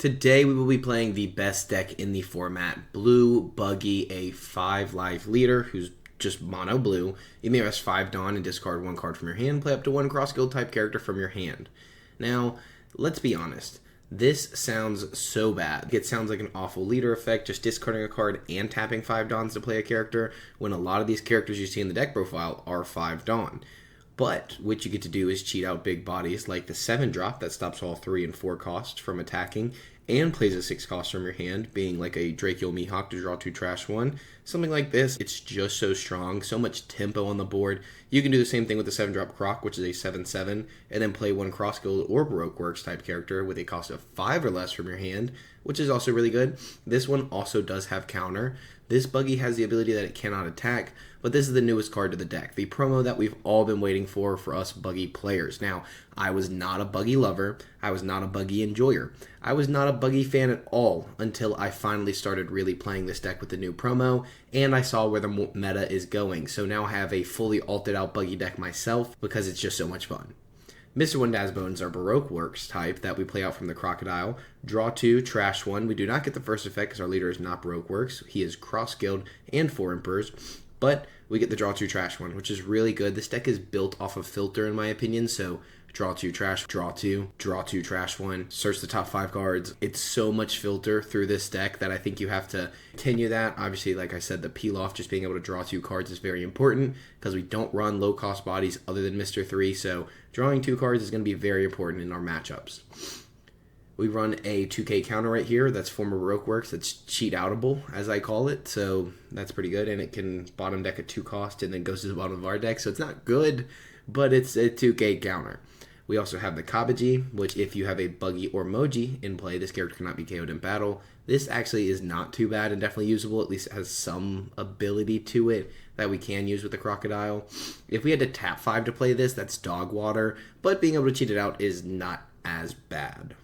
Today we will be playing the best deck in the format, Blue Buggy, a 5 life leader who's just mono blue. You may rest 5 Dawn and discard 1 card from your hand, play up to 1 cross guild type character from your hand. Now, let's be honest. This sounds so bad. It sounds like an awful leader effect, just discarding a card and tapping 5 Dawns to play a character, when a lot of these characters you see in the deck profile are 5 Dawn. But what you get to do is cheat out big bodies like the 7-drop that stops all 3 and 4 costs from attacking and plays a 6 cost from your hand, being like a Draco Mihawk to draw 2 trash 1. Something like this, it's just so strong, so much tempo on the board. You can do the same thing with the 7-drop Croc, which is a 7/7, and then play 1 Cross Guild or Baroque Works type character with a cost of 5 or less from your hand, which is also really good. This one also does have counter. This Buggy has the ability that it cannot attack, but this is the newest card to the deck, the promo that we've all been waiting for us Buggy players. Now, I was not a Buggy lover, I was not a Buggy enjoyer, I was not a Buggy fan at all until I finally started really playing this deck with the new promo, and I saw where the meta is going. So now I have a fully alted out Buggy deck myself because it's just so much fun. Mr. Windasbone is our Baroque Works type that we play out from the Crocodile. Draw 2, trash 1. We do not get the first effect because our leader is not Baroque Works. He is Cross Guild and 4 Emperors. But we get the draw 2, trash 1, which is really good. This deck is built off of filter in my opinion, so draw 2, trash, draw 2, draw 2, trash 1, search the top 5 cards. It's so much filter through this deck that I think you have to continue that. Obviously, like I said, the peel off, just being able to draw 2 cards is very important because we don't run low cost bodies other than Mr. 3, so drawing 2 cards is going to be very important in our matchups. We run a 2K counter right here. That's former Baroque Works. That's cheat outable, as I call it. So that's pretty good. And it can bottom deck at 2 cost and then goes to the bottom of our deck. So it's not good, but it's a 2K counter. We also have the Kabaji, which if you have a Buggy or Moji in play, this character cannot be KO'd in battle. This actually is not too bad and definitely usable. At least it has some ability to it that we can use with the Crocodile. If we had to tap 5 to play this, that's dog water. But being able to cheat it out is not as bad.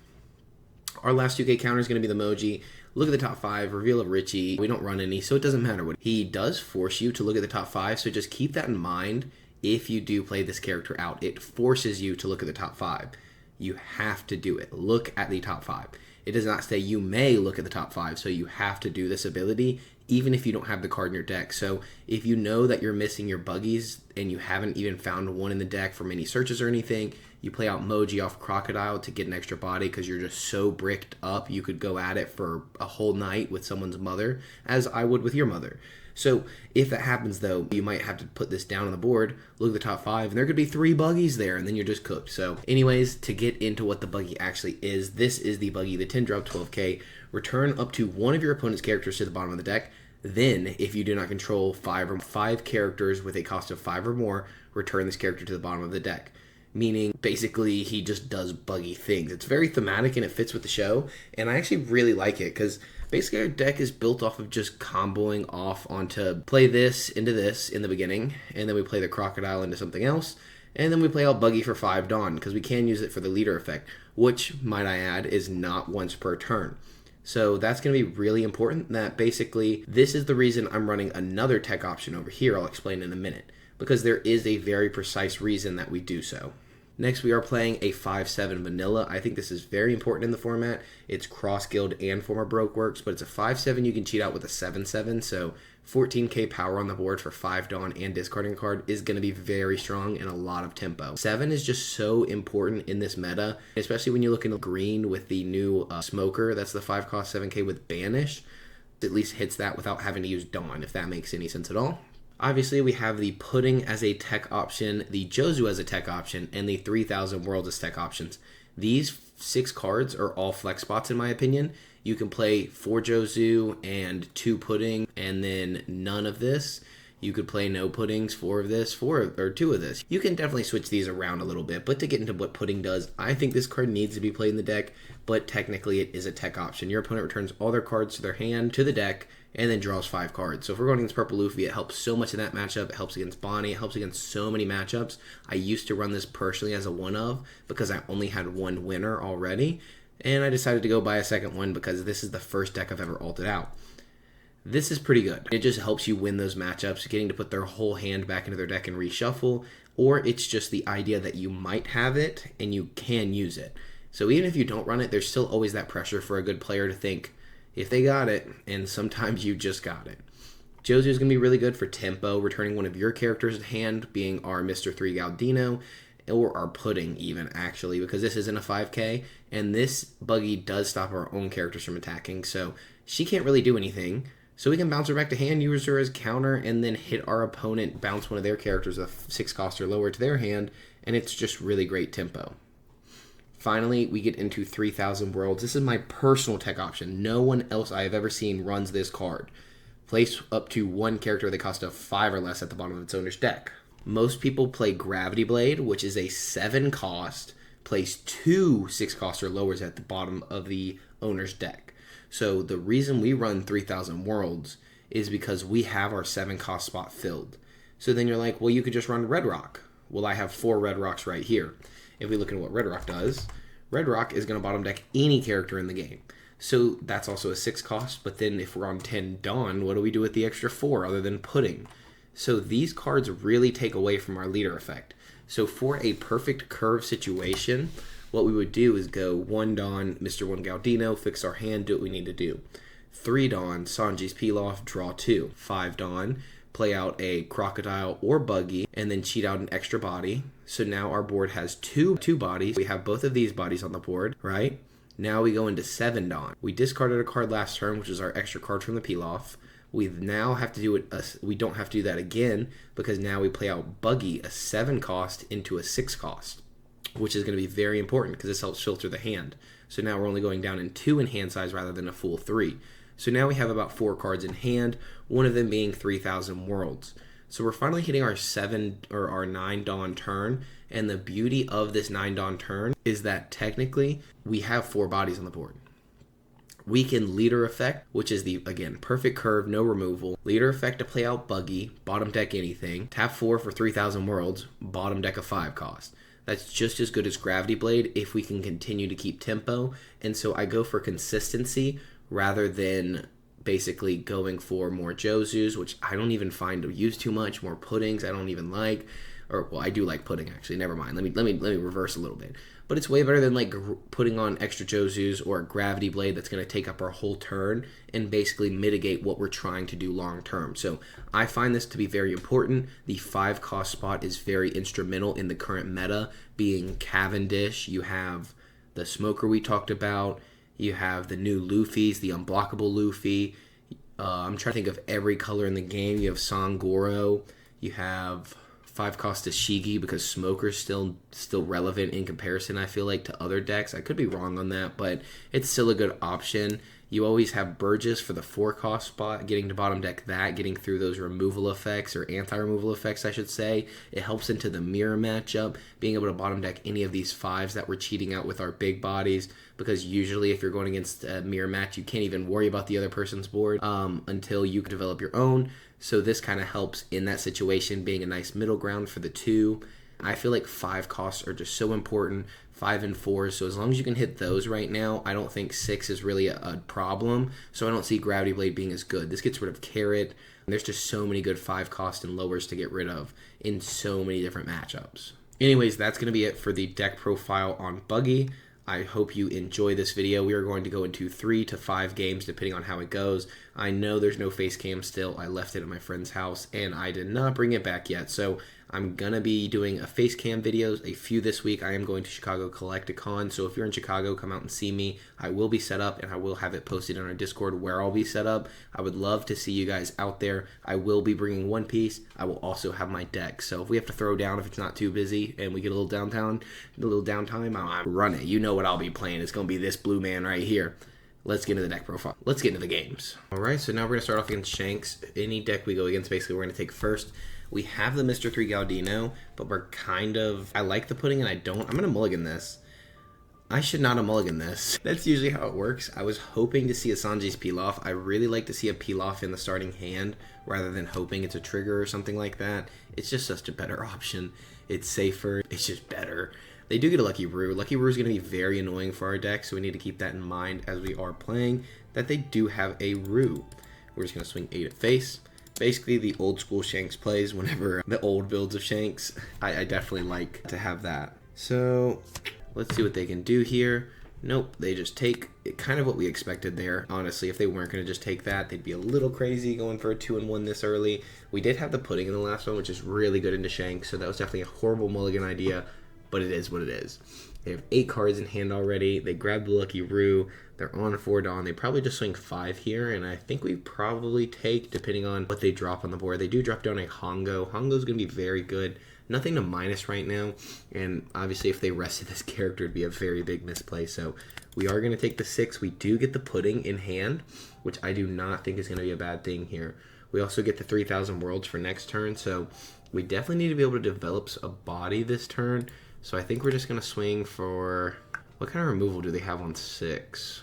Our last 2K counter is going to be the Moji. Look at the top 5, reveal of Richie. We don't run any, so it doesn't matter what. He does force you to look at the top 5, so just keep that in mind if you do play this character out. It forces you to look at the top 5. You have to do it. Look at the top 5. It does not say you may look at the top 5, so you have to do this ability even if you don't have the card in your deck. So if you know that you're missing your Buggies and you haven't even found one in the deck from any searches or anything, you play out Moji off Crocodile to get an extra body because you're just so bricked up you could go at it for a whole night with someone's mother, as I would with your mother. So if that happens though, you might have to put this down on the board, look at the top 5, and there could be 3 Buggies there, and then you're just cooked. So anyways, to get into what the Buggy actually is, this is the Buggy, the 10-drop 12K. Return up to one of your opponent's characters to the bottom of the deck. Then, if you do not control 5 characters with a cost of 5 or more, return this character to the bottom of the deck. Meaning, basically, he just does Buggy things. It's very thematic and it fits with the show, and I actually really like it because basically our deck is built off of just comboing off onto play this into this in the beginning, and then we play the Crocodile into something else, and then we play out Buggy for 5 Dawn because we can use it for the leader effect, which, might I add, is not once per turn. So that's going to be really important. That basically, this is the reason I'm running another tech option over here. I'll explain in a minute, because there is a very precise reason that we do so. Next, we are playing a 5/7 vanilla. I think this is very important in the format. It's Cross Guild and former Baroque Works, but it's a 5/7 you can cheat out with a 7/7, so 14k power on the board for 5 Dawn and discarding a card is going to be very strong and a lot of tempo. 7 is just so important in this meta, especially when you look into green with the new Smoker. That's the 5 cost 7k with Banish. It at least hits that without having to use Dawn, if that makes any sense at all. Obviously, we have the Pudding as a tech option, the Jozu as a tech option, and the 3000 Worlds as tech options. These 6 cards are all flex spots in my opinion. You can play 4 Jozu and 2 Pudding, and then none of this. You could play no Puddings, 4 of this, 4 or 2 of this. You can definitely switch these around a little bit, but to get into what Pudding does, I think this card needs to be played in the deck, but technically it is a tech option. Your opponent returns all their cards to their hand, to the deck, and then draws 5 cards. So if we're going against Purple Luffy, it helps so much in that matchup. It helps against Bonnie. It helps against so many matchups. I used to run this personally as a one-of because I only had one winner already, and I decided to go buy a second one because this is the first deck I've ever ulted out. This is pretty good. It just helps you win those matchups, getting to put their whole hand back into their deck and reshuffle, or it's just the idea that you might have it and you can use it. So even if you don't run it, there's still always that pressure for a good player to think if they got it, and sometimes you just got it. Jozu is going to be really good for tempo, returning one of your characters' hand, being our Mr. 3 Galdino, or our Pudding even, actually, because this isn't a 5k, and this Buggy does stop our own characters from attacking, so she can't really do anything. So we can bounce her back to hand, use her as counter, and then hit our opponent, bounce one of their characters, a 6 cost or lower, to their hand, and it's just really great tempo. Finally, we get into 3000 Worlds. This is my personal tech option. No one else I have ever seen runs this card. Place up to one character that costs a 5 or less at the bottom of its owner's deck. Most people play Gravity Blade, which is a 7 cost. Place 2 6 cost or lowers at the bottom of the owner's deck. So the reason we run 3000 Worlds is because we have our 7 cost spot filled. So then you're like, well, you could just run Red Rock. Well, I have 4 Red Rocks right here. If we look at what Red Rock does, Red Rock is going to bottom deck any character in the game. So that's also a 6 cost, but then if we're on 10 Dawn, what do we do with the extra 4 other than Pudding? So these cards really take away from our leader effect. So for a perfect curve situation, what we would do is go 1 Dawn, Mr. 1 Galdino, fix our hand, do what we need to do. 3 Dawn, Sanji's Pilaf, draw 2. 5 Dawn, play out a Crocodile or Buggy, and then cheat out an extra body. So now our board has two bodies. We have both of these bodies on the board, right? Now we go into 7 Dawn. We discarded a card last turn, which is our extra card from the Pilaf. We now have to do it. We don't have to do that again because now we play out Buggy, a 7 cost, into a 6 cost, which is going to be very important because this helps filter the hand. So now we're only going down in 2 in hand size rather than a full 3. So now we have about 4 cards in hand, one of them being 3000 Worlds. So we're finally hitting our 9 Dawn turn, and the beauty of this 9 Dawn turn is that technically we have 4 bodies on the board. We can leader effect, which is the, again, perfect curve, no removal. Leader effect to play out Buggy, bottom deck anything. Tap 4 for 3000 Worlds, bottom deck a 5 cost. That's just as good as Gravity Blade if we can continue to keep tempo. And so I go for consistency rather than basically going for more Jozus, which I don't even find to use too much, more Puddings I don't even like. Or, well, I do like Pudding, actually. Never mind. Let me reverse a little bit. But it's way better than, like, putting on extra Jozus or a Gravity Blade that's going to take up our whole turn and basically mitigate what we're trying to do long term. So I find this to be very important. The 5 cost spot is very instrumental in the current meta, being Cavendish. You have the Smoker we talked about. You have the new Luffys, the unblockable Luffy. I'm trying to think of every color in the game. You have Sangoro. You have 5 cost Shigi because Smoker's still relevant in comparison, I feel like, to other decks. I could be wrong on that, but it's still a good option. You always have Burgess for the 4 cost spot, getting to bottom deck that, getting through those removal effects, or anti-removal effects, I should say. It helps into the mirror matchup, being able to bottom deck any of these 5s that we're cheating out with our big bodies, because usually if you're going against a mirror match, you can't even worry about the other person's board until you can develop your own. So this kind of helps in that situation, being a nice middle ground for the 2. I feel like 5 costs are just so important, 5 and 4. So as long as you can hit those right now, I don't think 6 is really a problem. So I don't see Gravity Blade being as good. This gets rid of Carrot. There's just so many good 5 cost and lowers to get rid of in so many different matchups. Anyways, that's going to be it for the deck profile on Buggy. I hope you enjoy this video. We are going to go into 3 to 5 games depending on how it goes. I know there's no face cam still. I left it at my friend's house and I did not bring it back yet. So I'm going to be doing a face cam videos, a few this week. I am going to Chicago Collecticon. So if you're in Chicago, come out and see me. I will be set up and I will have it posted on our Discord where I'll be set up. I would love to see you guys out there. I will be bringing One Piece. I will also have my deck. So if we have to throw down, if it's not too busy and we get a little downtime, I'll run it. You know what I'll be playing. It's going to be this blue man right here. Let's get into the deck profile. Let's get into the games. All right, so now we're going to start off against Shanks. Any deck we go against, basically, we're going to take first. We have the Mr. 3 Galdino, but we're kind of... I like the Pudding and I don't. I'm going to mulligan this. I should not have mulligan this. That's usually how it works. I was hoping to see a Sanji's Pilaf. I really like to see a Pilaf in the starting hand rather than hoping it's a trigger or something like that. It's just such a better option. It's safer. It's just better. They do get a Lucky Roo. Lucky Roo is going to be very annoying for our deck, so we need to keep that in mind as we are playing, that they do have a Roo. We're just going to swing 8 at face. Basically, the old school Shanks plays whenever the old builds of Shanks. I definitely like to have that. So, Let's see what they can do here. Nope, they just take kind of what we expected there. Honestly, if they weren't going to just take that, they'd be a little crazy going for a 2-1 this early. We did have the pudding in the last one, which is really good into Shanks, so that was definitely a horrible mulligan idea, but it is what it is. They have 8 cards in hand already. They grab the Lucky Roo. They're on 4 Dawn. They probably just swing 5 here, and I think we probably take, depending on what they drop on the board. They do drop down a Hongo. Hongo's going to be very good. Nothing to minus right now, and obviously if they rested this character, it'd be a very big misplay. So we are going to take the 6. We do get the pudding in hand, which I do not think is going to be a bad thing here. We also get the 3,000 Worlds for next turn, so we definitely need to be able to develop a body this turn. So I think we're just going to swing for... What kind of removal do they have on 6?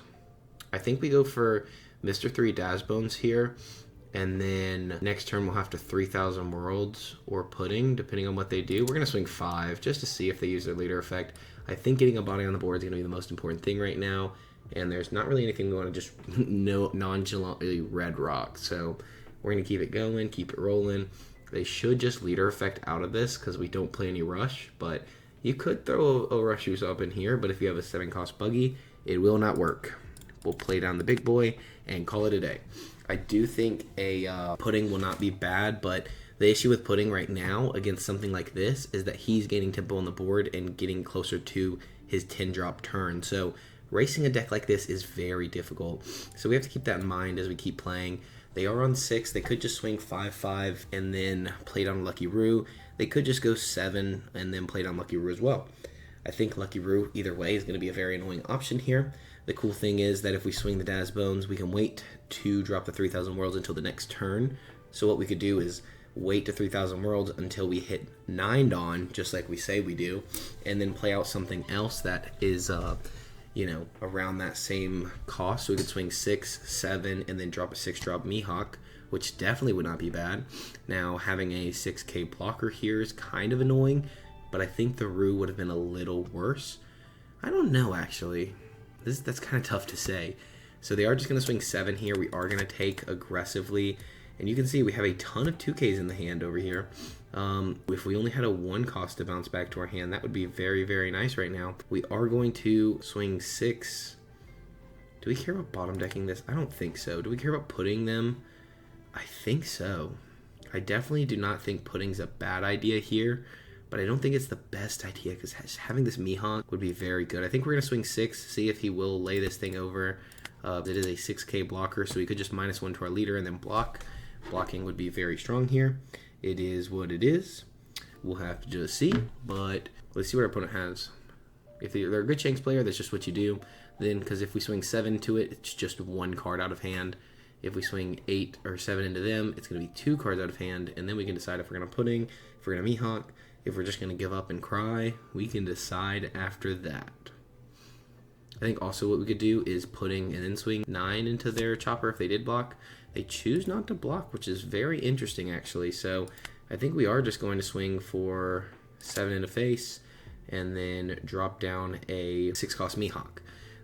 I think we go for Mr. 3 Dazbones here. And then next turn we'll have to 3,000 Worlds or Pudding, depending on what they do. We're going to swing 5 just to see if they use their leader effect. I think getting a body on the board is going to be the most important thing right now. And there's not really anything we want to just nonchalantly red rock. So we're going to keep it going, keep it rolling. They should just leader effect out of this because we don't play any rush. But you could throw a rush use up in here. But if you have a 7-cost Buggy, it will not work. We'll play down the big boy and call it a day. I do think a pudding will not be bad, but the issue with pudding right now against something like this is that he's gaining tempo on the board and getting closer to his 10-drop turn. So racing a deck like this is very difficult. So we have to keep that in mind as we keep playing. They are on 6. They could just swing 5-5 and then play down Lucky Roo. They could just go 7 and then play down Lucky Roo as well. I think Lucky Roo, either way, is going to be a very annoying option here. The cool thing is that if we swing the Dazbones, we can wait to drop the 3,000 Worlds until the next turn. So what we could do is wait to 3,000 Worlds until we hit 9 Dawn, just like we say we do, and then play out something else that is, around that same cost. So we could swing 6, 7, and then drop a 6-drop Mihawk, which definitely would not be bad. Now, having a 6k blocker here is kind of annoying, but I think the Roo would have been a little worse. I don't know, actually. That's kind of tough to say. So they are just going to swing 7 here. We are going to take aggressively. And you can see we have a ton of 2Ks in the hand over here. If we only had a 1 cost to bounce back to our hand, that would be very, very nice right now. We are going to swing 6. Do we care about bottom decking this? I don't think so. Do we care about putting them? I think so. I definitely do not think putting's a bad idea here. But I don't think it's the best idea because having this Mihawk would be very good. I think we're going to swing 6, see if he will lay this thing over. It is a 6k blocker, so we could just -1 to our leader and then block. Blocking would be very strong here. It is what it is. We'll have to just see, but let's see what our opponent has. If they're a good Shanks player, that's just what you do. Then, because if we swing 7 to it, it's just 1 card out of hand. If we swing 8 or 7 into them, it's going to be 2 cards out of hand, and then we can decide if we're going to Pudding, if we're going to Mihawk. If we're just going to give up and cry, we can decide after that. I think also what we could do is Pudding and then swing 9 into their chopper if they did block. They choose not to block, which is very interesting actually. So I think we are just going to swing for 7 into face and then drop down a 6-cost Mihawk.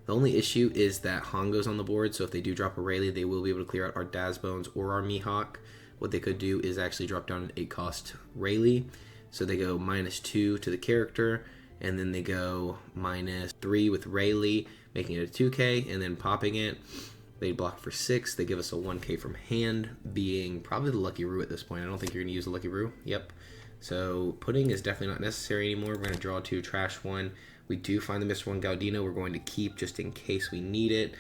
The only issue is that Hongo's on the board, so if they do drop a Rayleigh, they will be able to clear out our Dazbones or our Mihawk. What they could do is actually drop down an 8-cost Rayleigh. So they go -2 to the character, and then they go -3 with Rayleigh, making it a 2k, and then popping it. They block for 6. They give us a 1k from hand, being probably the Lucky Roo at this point. I don't think you're going to use the Lucky Roo. Yep. So Pudding is definitely not necessary anymore. We're going to draw 2, trash 1. We do find the Mr. 1 Gaudino. We're going to keep just in case we need it.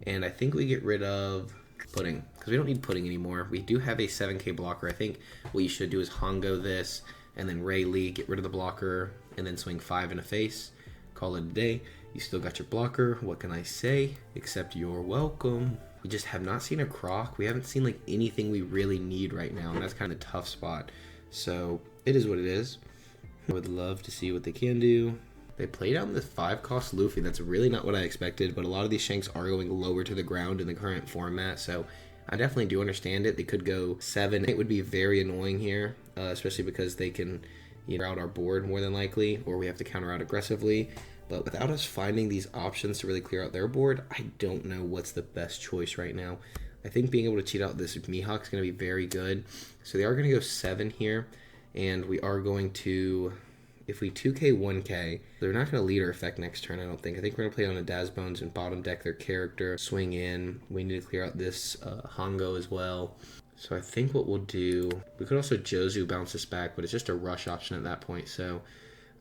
And I think we get rid of Pudding, because we don't need Pudding anymore. We do have a 7k blocker. I think what you should do is Hongo this, and then Rayleigh, get rid of the blocker, and then swing 5 in a face. Call it a day. You still got your blocker. What can I say? Except you're welcome. We just have not seen a Croc. We haven't seen like anything we really need right now, and that's kind of a tough spot. So it is what it is. I would love to see what they can do. They play down the 5-cost Luffy. That's really not what I expected, but a lot of these Shanks are going lower to the ground in the current format, so I definitely do understand it. They could go 7. It would be very annoying here, especially because they can out our board more than likely, or we have to counter out aggressively. But without us finding these options to really clear out their board, I don't know what's the best choice right now. I think being able to cheat out this Mihawk is going to be very good. So they are going to go 7 here, and we are going to if we 2K, 1K, they're not going to leader effect next turn, I don't think. I think we're going to play on a Dazbones and bottom deck their character, swing in. We need to clear out this Hongo as well. So I think what we'll do, we could also Jozu bounce this back, but it's just a rush option at that point. So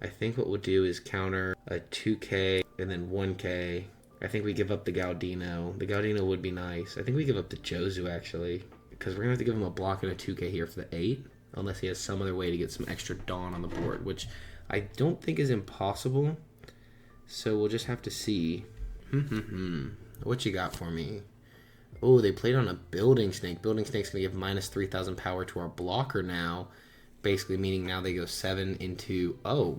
I think what we'll do is counter a 2K and then 1K. I think we give up the Gaudino. The Gaudino would be nice. I think we give up the Jozu, actually, because we're going to have to give him a block and a 2K here for the 8, unless he has some other way to get some extra Dawn on the board, which I don't think is impossible. So we'll just have to see. What you got for me? Oh, they played on a Building Snake. Building Snake's going to give minus 3,000 power to our blocker now. Basically meaning now they go 7 into... Oh.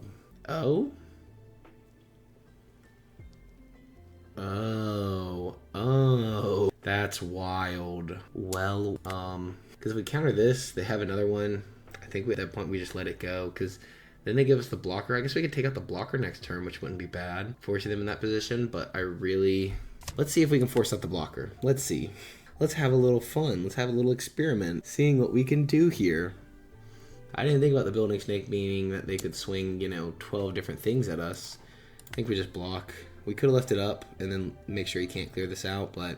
That's wild. Well, because if we counter this, they have another one. I think at that point we just let it go, because then they give us the blocker. I guess we could take out the blocker next turn, which wouldn't be bad, forcing them in that position, but I really... Let's see if we can force out the blocker. Let's see. Let's have a little fun. Let's have a little experiment, seeing what we can do here. I didn't think about the Building Snake meaning that they could swing, 12 different things at us. I think we just block. We could have left it up and then make sure he can't clear this out, but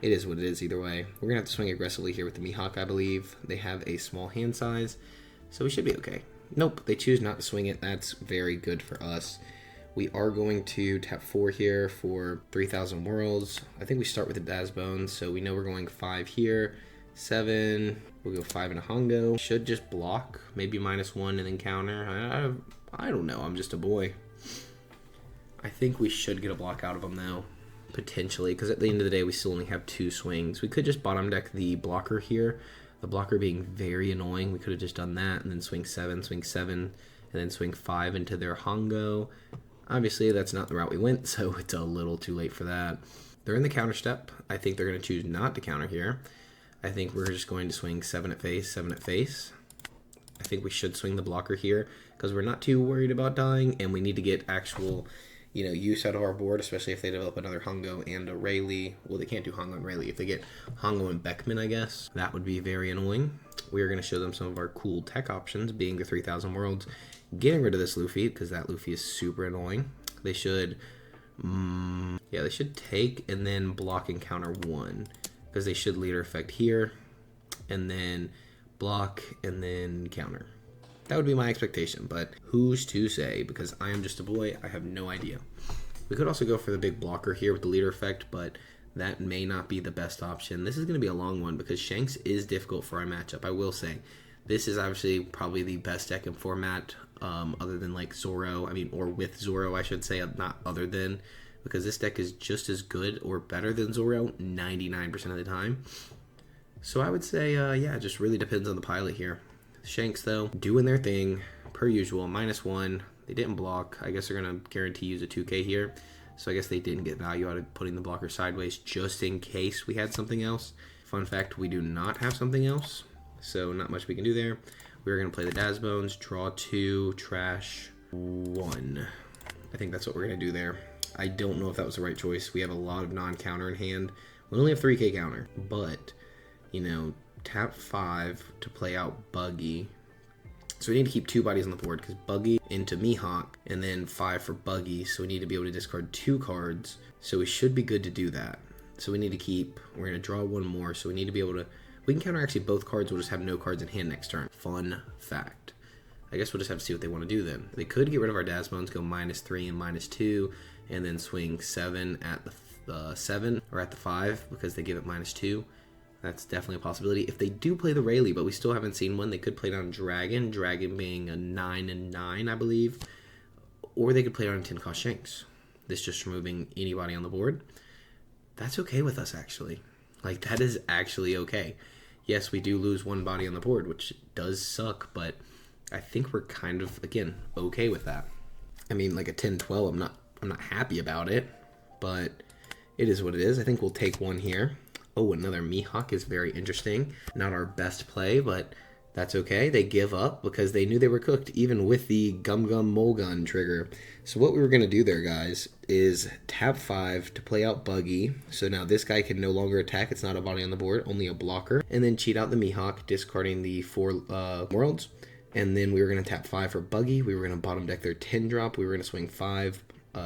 it is what it is either way. We're going to have to swing aggressively here with the Mihawk, I believe. They have a small hand size, so we should be okay. Nope, they choose not to swing it. That's very good for us. We are going to tap 4 here for 3,000 worlds. I think we start with the Dazbones, so we know we're going 5 here. 7, we'll go 5 in a Hongo. Should just block, maybe -1 and then counter. I don't know, I'm just a boy. I think we should get a block out of them though, potentially, because at the end of the day we still only have 2 swings. We could just bottom deck the blocker here, the blocker being very annoying. We could have just done that and then swing 7, and then swing 5 into their Hongo. Obviously that's not the route we went, so it's a little too late for that. They're in the counter step. I think they're going to choose not to counter here. I think we're just going to swing 7 at face, 7 at face. I think we should swing the blocker here because we're not too worried about dying, and we need to get actual, use out of our board, especially if they develop another Hongo and a Rayleigh. Well, they can't do Hongo and Rayleigh. If they get Hongo and Beckman, I guess, that would be very annoying. We are going to show them some of our cool tech options, being the 3,000 worlds, getting rid of this Luffy because that Luffy is super annoying. They should, they should take and then block and counter 1. Because they should leader effect here, and then block, and then counter. That would be my expectation, but who's to say? Because I am just a boy, I have no idea. We could also go for the big blocker here with the leader effect, but that may not be the best option. This is going to be a long one, because Shanks is difficult for our matchup, I will say. This is obviously probably the best deck in format, other than like Zoro, or with Zoro, I should say, not other than, because this deck is just as good or better than Zoro 99% of the time. So I would say, it just really depends on the pilot here. Shanks, though, doing their thing, per usual, -1. They didn't block. I guess they're going to guarantee use a 2K here. So I guess they didn't get value out of putting the blocker sideways just in case we had something else. Fun fact, we do not have something else. So not much we can do there. We're going to play the Dazbones, draw 2, trash 1. I think that's what we're going to do there. I don't know if that was the right choice. We have a lot of non-counter in hand. We only have 3K counter, but, tap 5 to play out Buggy. So we need to keep 2 bodies on the board, because Buggy into Mihawk, and then 5 for Buggy, so we need to be able to discard 2 cards, so we should be good to do that. So we need to keep, we're going to draw 1 more, so we need to be able to, we can counter actually both cards, we'll just have no cards in hand next turn. Fun fact. I guess we'll just have to see what they want to do then. They could get rid of our Dazbones, go -3 and -2, and then swing 7 at the 7 or at the 5 because they give it -2. That's definitely a possibility. If they do play the Rayleigh, but we still haven't seen one, they could play it on Dragon being a 9 and 9, I believe. Or they could play it on 10 cost Shanks. This just removing anybody on the board. That's okay with us, actually. That is actually okay. Yes, we do lose 1 body on the board, which does suck, but I think we're kind of, again, okay with that. Like a 10-12, I'm not happy about it, but it is what it is. I think we'll take 1 here. Oh, another Mihawk is very interesting. Not our best play, but that's okay. They give up because they knew they were cooked, even with the Gum Gum Mole Gun trigger. So what we were going to do there, guys, is tap 5 to play out Buggy. So now this guy can no longer attack. It's not a body on the board, only a blocker. And then cheat out the Mihawk, discarding the 4 worlds. And then we were going to tap 5 for Buggy. We were going to bottom deck their 10 drop. We were going to swing 5,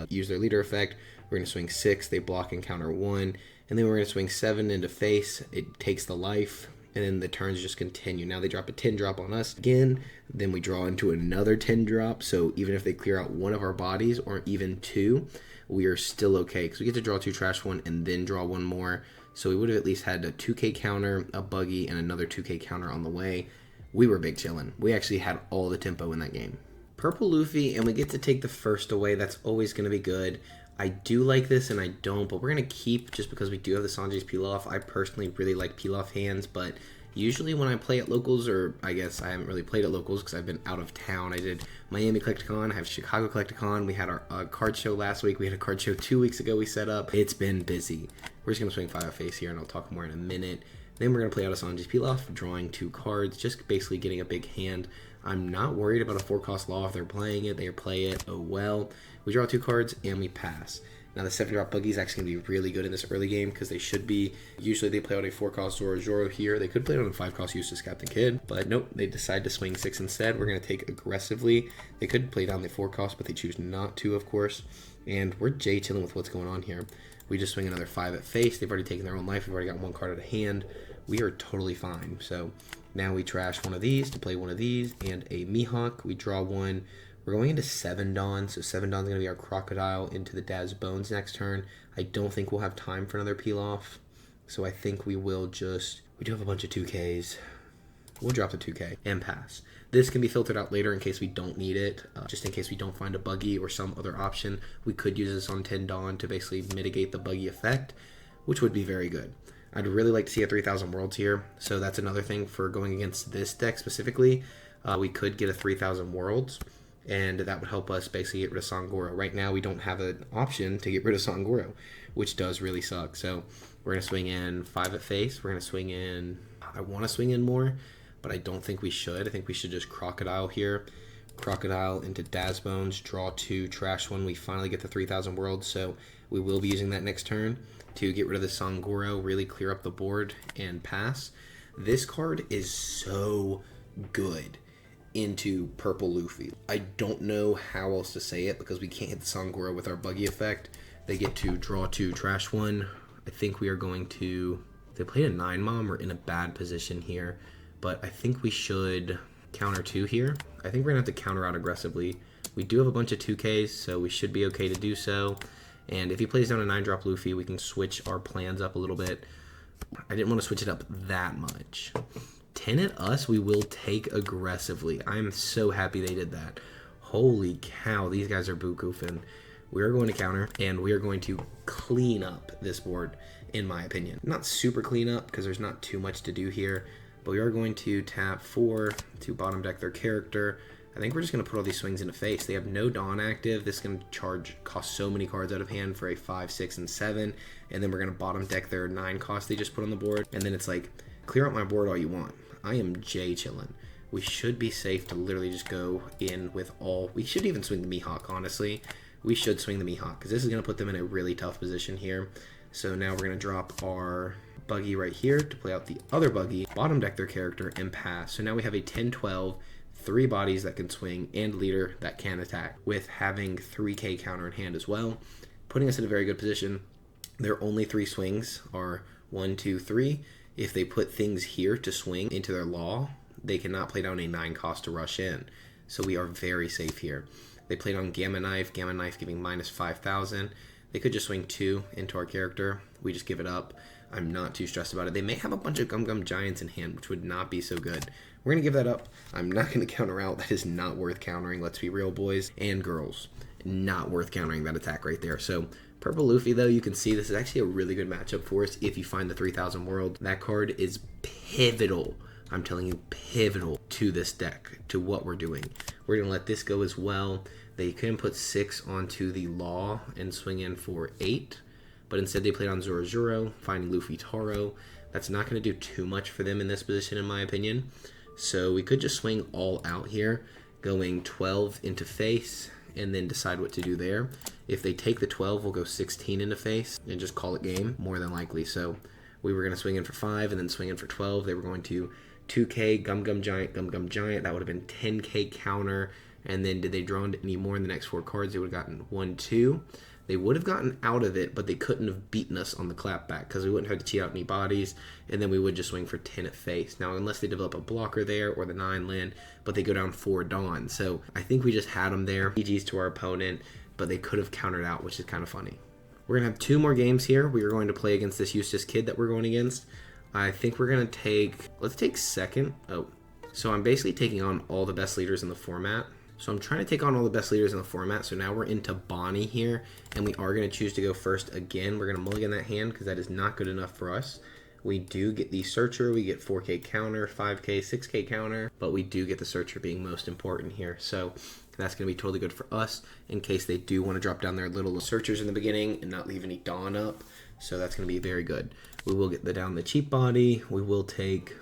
use their leader effect. We are going to swing 6, they block and counter 1. And then we're going to swing 7 into face. It takes the life. And then the turns just continue. Now they drop a 10 drop on us again. Then we draw into another 10 drop. So even if they clear out one of our bodies or even 2, we are still okay. Because we get to draw 2, trash 1, and then draw 1 more. So we would have at least had a 2k counter, a Buggy, and another 2k counter on the way. We were big chillin'. We actually had all the tempo in that game. Purple Luffy, and we get to take the first away. That's always going to be good. I do like this and I don't, but we're going to keep just because we do have the Sanji's peel-off. I personally really like peel-off hands, but usually when I play at locals, or I guess I haven't really played at locals because I've been out of town. I did Miami Collecticon, I have Chicago Collecticon. We had our card show last week. We had a card show 2 weeks ago we set up. It's been busy. We're just going to swing 5 face here, and I'll talk more in a minute. Then we're going to play out a Sanji's peel-off, drawing 2 cards, just basically getting a big hand. I'm not worried about a 4-cost law. If they're playing it, they play it. Oh well. We draw 2 cards, and we pass. Now the 7-drop Buggy is actually going to be really good in this early game because they should be. Usually they play out a 4-cost Zoro here. They could play it on a 5-cost Eustace Captain Kidd, but nope, they decide to swing 6 instead. We're going to take aggressively. They could play down the 4-cost, but they choose not to, of course. And we're chilling with what's going on here. We just swing another 5 at face. They've already taken their own life. We've already got 1 card out of hand. We are totally fine. So now we trash one of these to play one of these and a Mihawk. We draw 1. We're going into 7 Dawn, so 7 Dawn's going to be our Crocodile into the Daz Bones next turn. I don't think we'll have time for another peel-off, so I think we will just... We do have a bunch of 2Ks. We'll drop the 2K and pass. This can be filtered out later in case we don't need it, just in case we don't find a Buggy or some other option. We could use this on 10 Dawn to basically mitigate the Buggy effect, which would be very good. I'd really like to see a 3,000 Worlds here, so that's another thing for going against this deck specifically. We could get a 3,000 Worlds, and that would help us basically get rid of Sangoro. Right now, we don't have an option to get rid of Sangoro, which does really suck. So we're going to swing in 5 at face. We're going to swing in... I want to swing in more, but I don't think we should. I think we should just Crocodile here. Crocodile into Daz Bones, draw 2, trash 1. We finally get the 3,000 Worlds, so we will be using that next turn to get rid of the Sangoro, really clear up the board, and pass. This card is so good into Purple Luffy. I don't know how else to say it because we can't hit the Sangoro with our Buggy effect. They get to draw 2, trash 1. I think we are going to... If they played a 9 Mom, we're in a bad position here, but I think we should counter 2 here. I think we're going to have to counter out aggressively. We do have a bunch of 2Ks, so we should be okay to do so. And if he plays down a 9-drop Luffy, we can switch our plans up a little bit. I didn't want to switch it up that much. 10 at us, we will take aggressively. I'm so happy they did that. Holy cow, these guys are boo-goofing. We are going to counter, and we are going to clean up this board, in my opinion. Not super clean up, because there's not too much to do here, but we are going to tap 4 to bottom deck their character. I think we're just going to put all these swings into face. They have no Dawn active. This is going to cost so many cards out of hand for a 5, 6, and 7, and then we're going to bottom deck their 9 cost they just put on the board, and then it's like, clear out my board all you want. I am chillin'. We should be safe to literally just go in with all... We should even swing the Mihawk, honestly. We should swing the Mihawk, because this is going to put them in a really tough position here. So now we're going to drop our Buggy right here to play out the other Buggy, bottom deck their character, and pass. So now we have a 10-12, 3 bodies that can swing, and leader that can attack, with having 3k counter in hand as well, putting us in a very good position. Their only 3 swings are 1, 2, 3. If they put things here to swing into their law, they cannot play down a 9 cost to rush in. So we are very safe here. They played on Gamma Knife giving minus 5,000. They could just swing 2 into our character. We just give it up. I'm not too stressed about it. They may have a bunch of Gum Gum Giants in hand, which would not be so good. We're going to give that up. I'm not going to counter out. That is not worth countering. Let's be real, boys and girls. Not worth countering that attack right there. So Purple Luffy, though, you can see this is actually a really good matchup for us if you find the 3,000 World. That card is pivotal. I'm telling you, pivotal to this deck, to what we're doing. We're going to let this go as well. They can put 6 onto the Law and swing in for 8, but instead they played on Zoro, finding Luffy Taro. That's not going to do too much for them in this position, in my opinion. So we could just swing all out here, going 12 into face, and then decide what to do there. If they take the 12, we'll go 16 into face and just call it game, more than likely. So we were going to swing in for 5 and then swing in for 12. They were going to 2K, Gum Gum Giant, that would have been 10K counter. And then did they draw into any more in the next 4 cards? They would have gotten 1, 2. They would have gotten out of it, but they couldn't have beaten us on the clapback because we wouldn't have to cheat out any bodies, and then we would just swing for 10 at face. Now, unless they develop a blocker there or the 9 land, but they go down 4 Dawn. So I think we just had them there. GG's to our opponent, but they could have countered out, which is kind of funny. We're going to have 2 more games here. We are going to play against this Eustace kid that we're going against. I think we're going to take, let's take second. Oh, so I'm basically taking on all the best leaders in the format. So I'm trying to take on all the best leaders in the format. So now we're into Bonnie here, and we are going to choose to go first again. We're going to mulligan that hand because that is not good enough for us. We do get the Searcher. We get 4K counter, 5K, 6K counter, but we do get the Searcher being most important here. So that's going to be totally good for us in case they do want to drop down their little Searchers in the beginning and not leave any Dawn up. So that's going to be very good. We will get down the cheap body. We will take...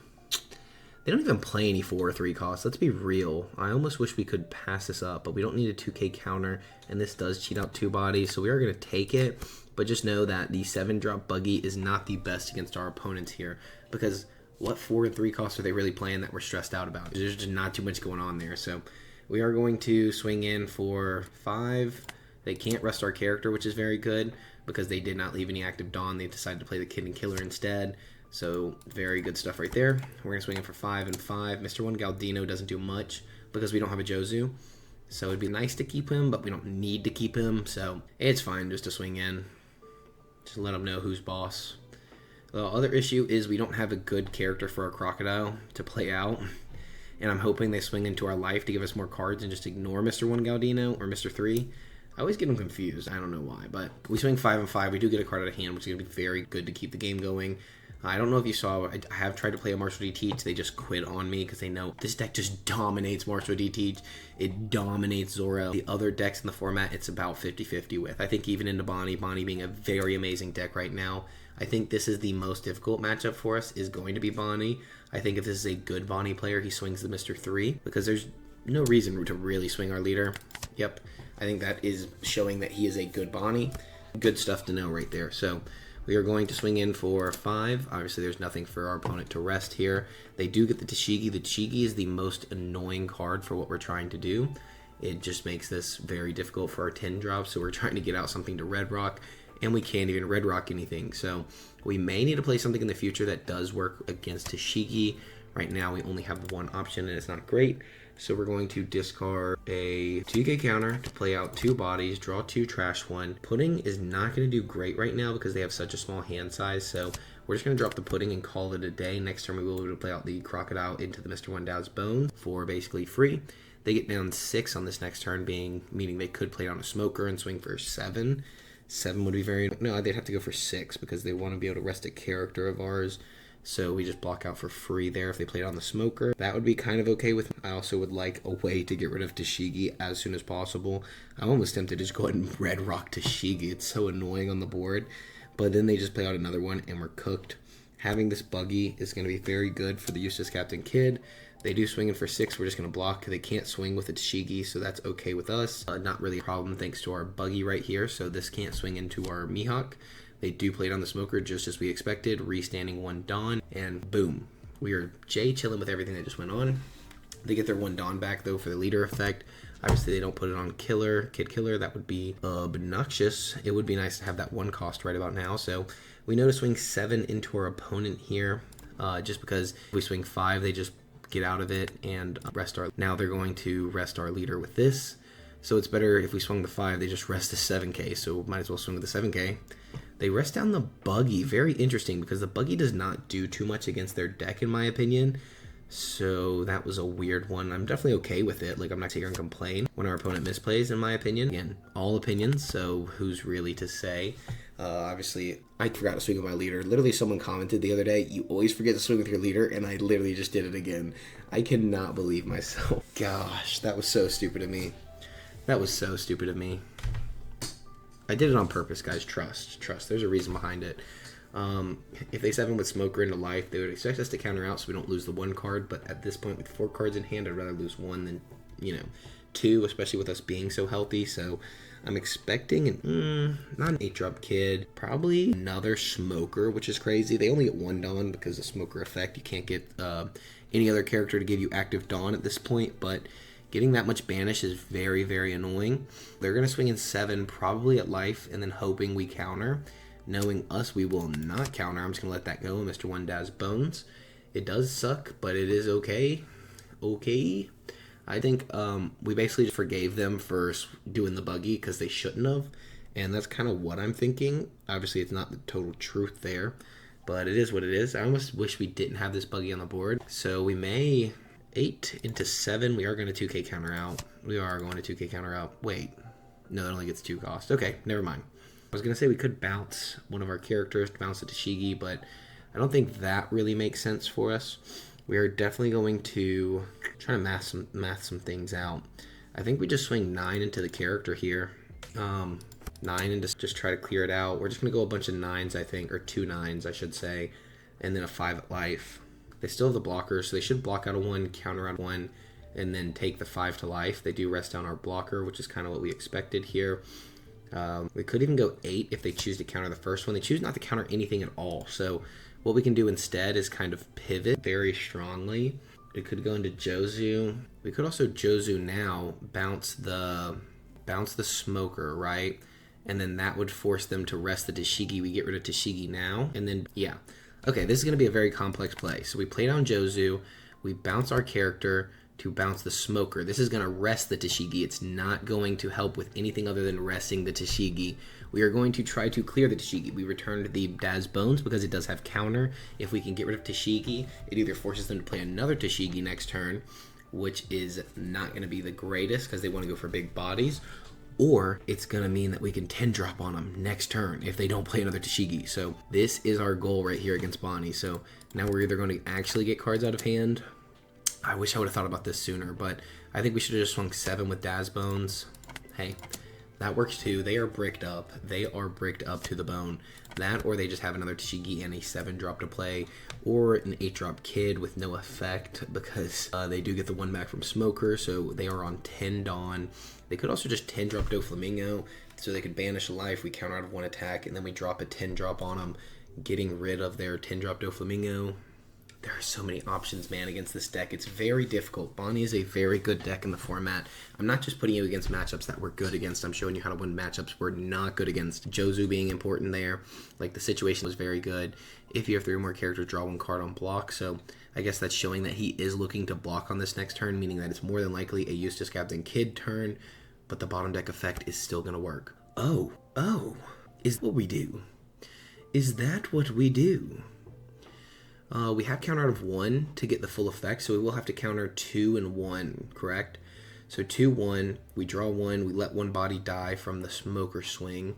They don't even play any 4 or 3 costs. Let's be real. I almost wish we could pass this up, but we don't need a 2K counter, and this does cheat out 2 bodies, so we are going to take it. But just know that the 7-drop Buggy is not the best against our opponents here, because what 4 and 3 costs are they really playing that we're stressed out about? There's just not too much going on there. So we are going to swing in for 5. They can't rest our character, which is very good, because they did not leave any active Dawn. They decided to play the Kid and Killer instead. So very good stuff right there. We're going to swing in for 5 and 5. Mr. 1 Galdino doesn't do much because we don't have a Jozu. So it'd be nice to keep him, but we don't need to keep him. So it's fine just to swing in. Just let them know who's boss. The other issue is we don't have a good character for our Crocodile to play out. And I'm hoping they swing into our life to give us more cards and just ignore Mr. 1 Galdino or Mr. 3. I always get them confused. I don't know why. But we swing 5 and 5. We do get a card out of hand, which is going to be very good to keep the game going. I don't know if you saw, I have tried to play a Marshall D. Teach. They just quit on me because they know this deck just dominates Marshall D. Teach. It dominates Zoro. The other decks in the format, it's about 50-50 with. I think even into Bonnie being a very amazing deck right now. I think this is the most difficult matchup for us is going to be Bonnie. I think if this is a good Bonnie player, he swings the Mr. 3 because there's no reason to really swing our leader. Yep, I think that is showing that he is a good Bonnie. Good stuff to know right there. So we are going to swing in for 5. Obviously, there's nothing for our opponent to rest here. They do get the Tashigi. The Tashigi is the most annoying card for what we're trying to do. It just makes this very difficult for our 10 drops, so we're trying to get out something to Red Rock, and we can't even Red Rock anything. So we may need to play something in the future that does work against Tashigi. Right now, we only have one option, and it's not great. So we're going to discard a 2K counter to play out 2 bodies, draw 2, trash 1. Pudding is not going to do great right now because they have such a small hand size. So we're just going to drop the pudding and call it a day. Next turn we will be able to play out the Crocodile into the Mr. 1 Dow's Bones for basically free. They get down 6 on this next turn, meaning they could play on a Smoker and swing for 7. 7 would be very... No, they'd have to go for 6 because they want to be able to rest a character of ours. So we just block out for free there if they played on the Smoker. That would be kind of okay with me. I also would like a way to get rid of Tashigi as soon as possible. I'm almost tempted to just go ahead and Red Rock Tashigi. It's so annoying on the board. But then they just play out another one and we're cooked. Having this Buggy is going to be very good for the Eustace Captain Kid. They do swing in for 6. We're just going to block. They can't swing with a Tashigi, so that's okay with us. Not really a problem thanks to our Buggy right here. So this can't swing into our Mihawk. They do play it on the Smoker just as we expected, restanding 1 Dawn, and boom. We are chilling with everything that just went on. They get their 1 Dawn back, though, for the leader effect. Obviously, they don't put it on Kid Killer. That would be obnoxious. It would be nice to have that 1 cost right about now. So we know to swing 7 into our opponent here, just because if we swing 5, they just get out of it and rest our... Now they're going to rest our leader with this. So it's better if we swung the 5, they just rest the 7K. So might as well swing with the 7K. They rest down the Buggy. Very interesting because the Buggy does not do too much against their deck in my opinion. So that was a weird one. I'm definitely okay with it. Like I'm not here and complain when our opponent misplays in my opinion. Again, all opinions. So who's really to say? Obviously, I forgot to swing with my leader. Literally someone commented the other day, you always forget to swing with your leader. And I literally just did it again. I cannot believe myself. Gosh, that was so stupid of me. That was so stupid of me. I did it on purpose, guys. Trust. There's a reason behind it. If they 7 with Smoker into life, they would expect us to counter out so we don't lose the 1 card. But at this point, with 4 cards in hand, I'd rather lose 1 than, 2, especially with us being so healthy. So I'm expecting not an 8-drop kid, probably another smoker, which is crazy. They only get 1 Dawn because of smoker effect. You can't get any other character to give you active Dawn at this point, but getting that much banish is very, very annoying. They're going to swing in 7, probably at life, and then hoping we counter. Knowing us, we will not counter. I'm just going to let that go, Mr. One Daz Bones. It does suck, but it is okay. Okay. I think we basically just forgave them for doing the buggy because they shouldn't have. And that's kind of what I'm thinking. Obviously, it's not the total truth there, but it is what it is. I almost wish we didn't have this buggy on the board. So we may 8 into 7. We are going to 2K counter out. We are going to 2K counter out. Wait. No, that only gets 2 cost. Okay, never mind. I was going to say we could bounce one of our characters to bounce the Tashigi, but I don't think that really makes sense for us. We are definitely going to try to math some things out. I think we just swing 9 into the character here. 9 and just try to clear it out. We're just going to go a bunch of 9s, I think, or 2 9s, I should say, and then a 5 at life. They still have the blocker, so they should block out a 1, counter out 1, and then take the 5 to life. They do rest down our blocker, which is kind of what we expected here. We could even go 8 if they choose to counter the first one. They choose not to counter anything at all, so what we can do instead is kind of pivot very strongly. We could go into Jozu. We could also Jozu now, bounce the smoker, right? And then that would force them to rest the Tashigi. We get rid of Tashigi now, and then, yeah. Okay, this is going to be a very complex play. So we play down Jozu, we bounce our character to bounce the smoker. This is going to rest the Tashigi. It's not going to help with anything other than resting the Tashigi. We are going to try to clear the Tashigi. We returned the Daz Bones because it does have counter. If we can get rid of Tashigi, it either forces them to play another Tashigi next turn, which is not going to be the greatest because they want to go for big bodies, or it's going to mean that we can 10-drop on them next turn if they don't play another Tashigi. So this is our goal right here against Bonnie. So now we're either going to actually get cards out of hand. I wish I would have thought about this sooner, but I think we should have just swung 7 with Daz Bones. Hey, that works too. They are bricked up. They are bricked up to the bone. That, or they just have another Tashigi and a 7-drop to play, or an 8-drop kid with no effect because they do get the 1 back from Smoker, so they are on 10 Dawn. They could also just 10-drop Doflamingo, so they could banish a life. We counter out of 1 attack, and then we drop a 10-drop on them, getting rid of their 10-drop Doflamingo. There are so many options, man, against this deck. It's very difficult. Bonnie is a very good deck in the format. I'm not just putting you against matchups that we're good against. I'm showing you how to win matchups we're not good against. Jozu being important there. Like, the situation was very good. If you have 3 or more characters, draw 1 card on block. So I guess that's showing that he is looking to block on this next turn, meaning that it's more than likely a Eustace Captain Kid turn, but the bottom deck effect is still going to work. Oh, is what we do. Is that what we do? We have counter out of 1 to get the full effect, so we will have to counter 2 and 1, correct? So 2, 1, we draw 1, we let 1 body die from the smoker swing.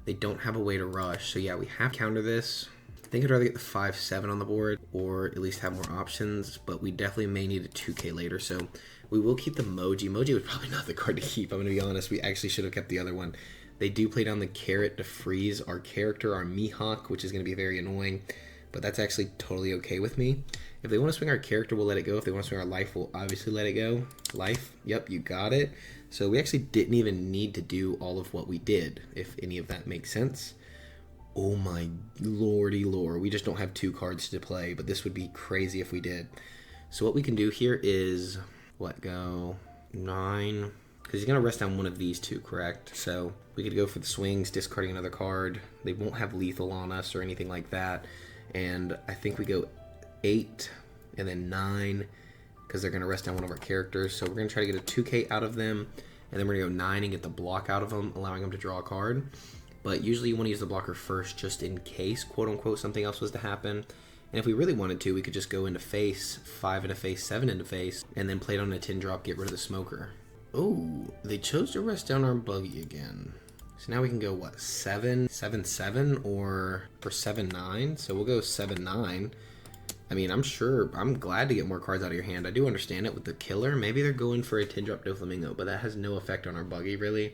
They don't have a way to rush, so yeah, we have to counter this. I think I'd rather get the 5, 7 on the board, or at least have more options, but we definitely may need a 2K later, so we will keep the Moji. Moji was probably not the card to keep, I'm going to be honest. We actually should have kept the other one. They do play down the carrot to freeze our character, our Mihawk, which is going to be very annoying. But that's actually totally okay with me. If they want to swing our character, we'll let it go. If they want to swing our life, we'll obviously let it go. Life, yep, you got it. So we actually didn't even need to do all of what we did, if any of that makes sense. Oh my lordy lord, we just don't have 2 cards to play, but this would be crazy if we did. So what we can do here is, go 9, because he's going to rest down one of these 2, correct? So we could go for the swings, discarding another card. They won't have lethal on us or anything like that. And I think we go 8 and then 9 because they're going to rest down one of our characters. So we're going to try to get a 2K out of them, and then we're going to go 9 and get the block out of them, allowing them to draw a card. But usually you want to use the blocker first just in case, quote-unquote, something else was to happen. And if we really wanted to, we could just go into face, 5 into face, 7 into face, and then play it on a 10-drop, get rid of the smoker. Oh, they chose to rest down our Buggy again. So now we can go, 7, 7, 7, or 7, 9. So we'll go 7, 9. I mean, I'm glad to get more cards out of your hand. I do understand it with the killer. Maybe they're going for a 10-drop Doflamingo, but that has no effect on our Buggy, really.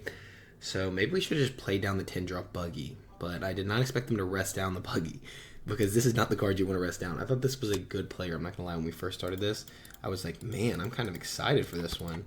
So maybe we should just play down the 10-drop Buggy. But I did not expect them to rest down the Buggy, because this is not the card you want to rest down. I thought this was a good player. I'm not going to lie, when we first started this, I was like, man, I'm kind of excited for this one.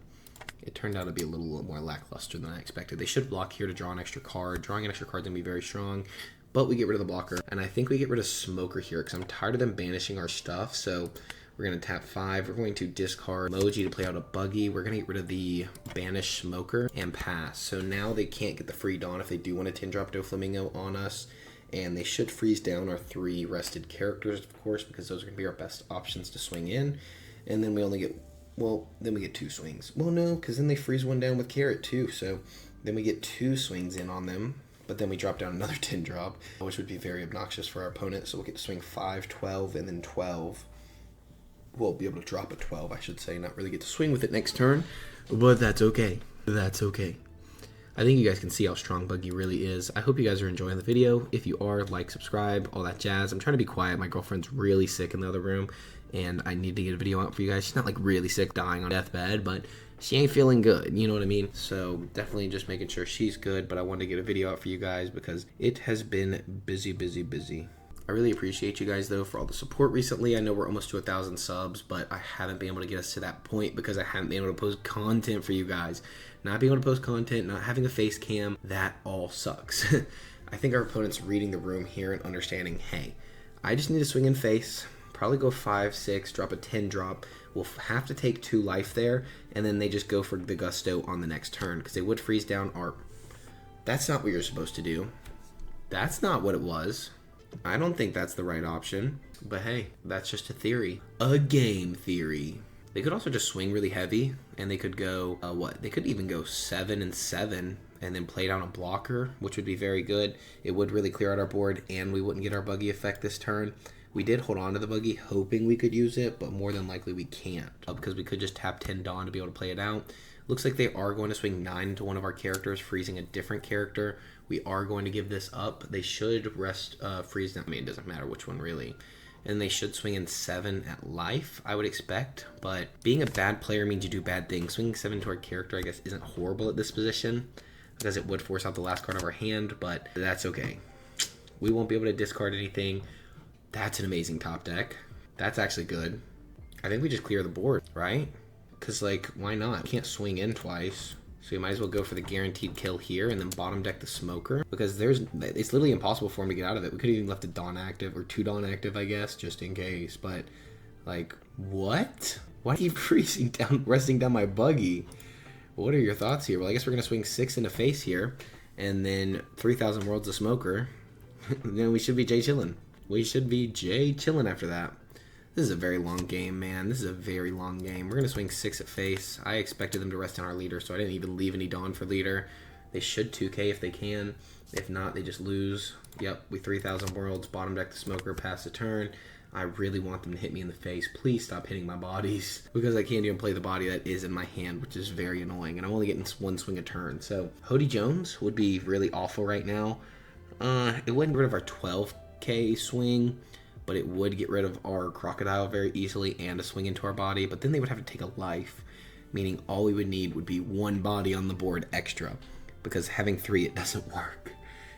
It turned out to be a little more lackluster than I expected. They should block here to draw an extra card. Drawing an extra card is going to be very strong, but we get rid of the blocker. And I think we get rid of Smoker here because I'm tired of them banishing our stuff. So we're going to tap 5. We're going to discard Emoji to play out a Buggy. We're going to get rid of the Banish Smoker and pass. So now they can't get the free Dawn if they do want to 10-drop Doflamingo on us. And they should freeze down our 3 rested characters, of course, because those are going to be our best options to swing in. And then we only get, well, then we get 2 swings. Well, no, because then they freeze one down with Carrot too. So then we get 2 swings in on them. But then we drop down another 10-drop, which would be very obnoxious for our opponent. So we'll get to swing 5, 12, and then 12. We'll be able to drop a 12, I should say, not really get to swing with it next turn. But that's okay. That's okay. I think you guys can see how strong Buggy really is. I hope you guys are enjoying the video. If you are, like, subscribe, all that jazz. I'm trying to be quiet. My girlfriend's really sick in the other room, and I need to get a video out for you guys. She's not, like, really sick, dying on deathbed, but she ain't feeling good, you know what I mean? So definitely just making sure she's good, but I wanted to get a video out for you guys because it has been busy, busy, busy. I really appreciate you guys, though, for all the support recently. I know we're almost to 1,000 subs, but I haven't been able to get us to that point because I haven't been able to post content for you guys. Not being able to post content, not having a face cam, that all sucks. I think our opponent's reading the room here and understanding, hey, I just need to swing in face, probably go 5, 6, drop a 10 drop. We'll have to take 2 life there, and then they just go for the gusto on the next turn because they would freeze down our... That's not what you're supposed to do. That's not what it was. I don't think that's the right option, but hey, that's just a theory. A game theory. They could also just swing really heavy, and they could go, They could even go 7 and 7, and then play down a blocker, which would be very good. It would really clear out our board, and we wouldn't get our Buggy effect this turn. We did hold on to the Buggy, hoping we could use it, but more than likely we can't, because we could just tap 10 Dawn to be able to play it out. Looks like they are going to swing 9 into one of our characters, freezing a different character. We are going to give this up. They should freeze down. I mean, it doesn't matter which one, really. And they should swing in 7 at life, I would expect. But being a bad player means you do bad things. Swinging 7 to our character, I guess, isn't horrible at this position, because it would force out the last card of our hand, but that's okay. We won't be able to discard anything. That's an amazing top deck. That's actually good. I think we just clear the board, right? Because, like, why not? We can't swing in twice. So we might as well go for the guaranteed kill here and then bottom deck the Smoker. Because it's literally impossible for him to get out of it. We could have even left a Dawn active, or 2 Dawn active, I guess, just in case. But, like, what? Why are you freezing down, resting down my Buggy? What are your thoughts here? Well, I guess we're going to swing 6 into face here. And then 3,000 Worlds of Smoker. Then we should be Jay chillin'. We should be Jay chillin' after that. This is a very long game, man. This is a very long game. We're going to swing 6 at face. I expected them to rest down our leader, so I didn't even leave any Dawn for leader. They should 2K if they can. If not, they just lose. Yep, we 3,000 Worlds, bottom deck the Smoker, pass the turn. I really want them to hit me in the face. Please stop hitting my bodies, because I can't even play the body that is in my hand, which is very annoying, and I'm only getting 1 swing a turn. So Hody Jones would be really awful right now. It wouldn't get rid of our 12K swing, but it would get rid of our Crocodile very easily and a swing into our body, but then they would have to take a life, meaning all we would need would be 1 body on the board extra, because having 3, it doesn't work.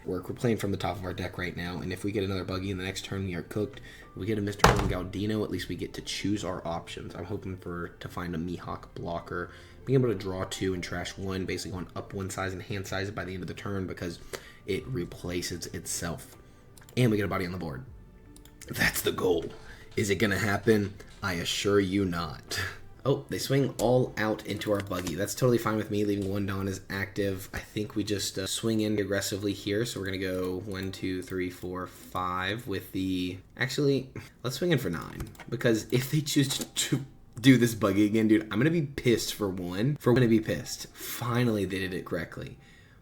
We're playing from the top of our deck right now, and if we get another Buggy in the next turn, we are cooked. If we get a Mr. One Galdino, at least we get to choose our options. I'm hoping to find a Mihawk blocker, being able to draw 2 and trash 1, basically going up 1 size and hand size by the end of the turn, because it replaces itself. And we get a body on the board. That's the goal. Is it going to happen? I assure you not. Oh, they swing all out into our Buggy. That's totally fine with me, leaving 1 Dawn as active. I think we just swing in aggressively here. So we're going to go 1, 2, 3, 4, 5 with the... Actually, let's swing in for 9. Because if they choose to do this Buggy again, dude, I'm going to be pissed for one. I'm going to be pissed. Finally, they did it correctly.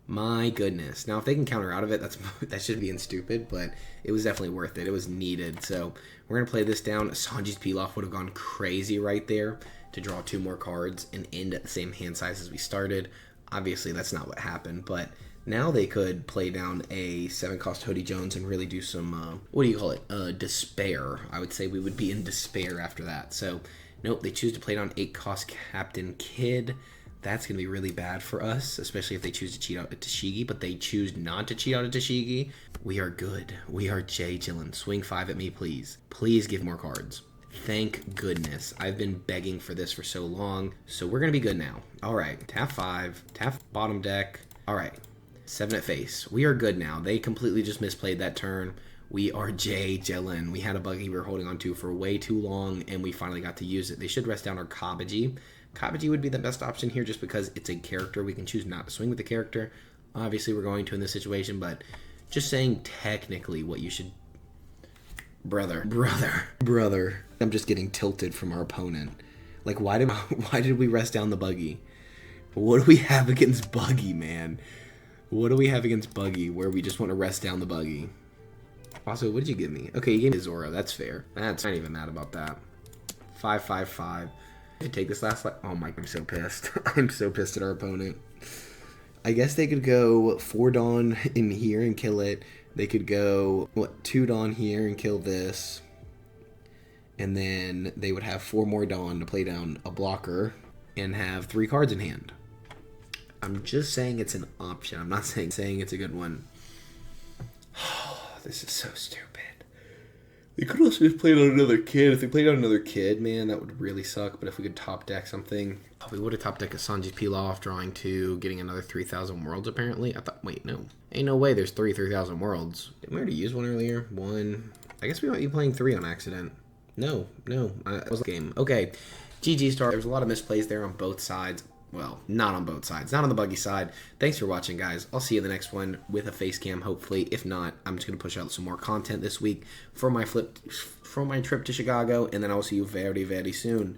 My goodness. Now, if they can counter out of it, that should be stupid, but it was definitely worth it. It was needed. So we're going to play this down. Sanji's Pilaf would have gone crazy right there to draw 2 more cards and end at the same hand size as we started. Obviously, that's not what happened, but now they could play down a 7-cost Hody Jones and really do some, despair. I would say we would be in despair after that. So, nope, they choose to play down 8-cost Captain Kidd. That's going to be really bad for us, especially if they choose to cheat out a Tashigi, but they choose not to cheat out a Tashigi. We are good. We are Jay chillin'. Swing 5 at me, please. Please give more cards. Thank goodness. I've been begging for this for so long. So we're going to be good now. All right. Tap 5. Tap bottom deck. All right. 7 at face. We are good now. They completely just misplayed that turn. We are chillin'. We had a Buggy we were holding on to for way too long, and we finally got to use it. They should rest down our Kabaji. Kabaji would be the best option here just because it's a character. We can choose not to swing with the character. Obviously, we're going to in this situation, but just saying technically what you should... Brother. I'm just getting tilted from our opponent. Like, why did we rest down the Buggy? What do we have against Buggy, man? What do we have against Buggy where we just want to rest down the Buggy? Also, what did you give me? Okay, you gave me Zoro. That's fair. That's not even mad about that. 5. I take this last life. Oh my, I'm so pissed. I'm so pissed at our opponent. I guess they could go 4 Dawn in here and kill it. They could go, 2 Dawn here and kill this. And then they would have 4 more Dawn to play down a blocker and have 3 cards in hand. I'm just saying it's an option. I'm not saying it's a good one. This is so stupid. They could also just played on another kid. If they played on another kid, man, that would really suck. But if we could top deck something... Oh, we would have top decked a Sanji's Pilaf, drawing 2, getting another 3,000 worlds, apparently. I thought, wait, no. Ain't no way there's 3,000 worlds. Didn't we already use one earlier? 1. I guess we might be playing 3 on accident. No. That was the game. Okay. GG Star. There was a lot of misplays there on both sides. Well, not on both sides. Not on the Buggy side. Thanks for watching, guys. I'll see you in the next one with a face cam, hopefully. If not, I'm just going to push out some more content this week for my trip to Chicago, and then I'll see you very, very soon.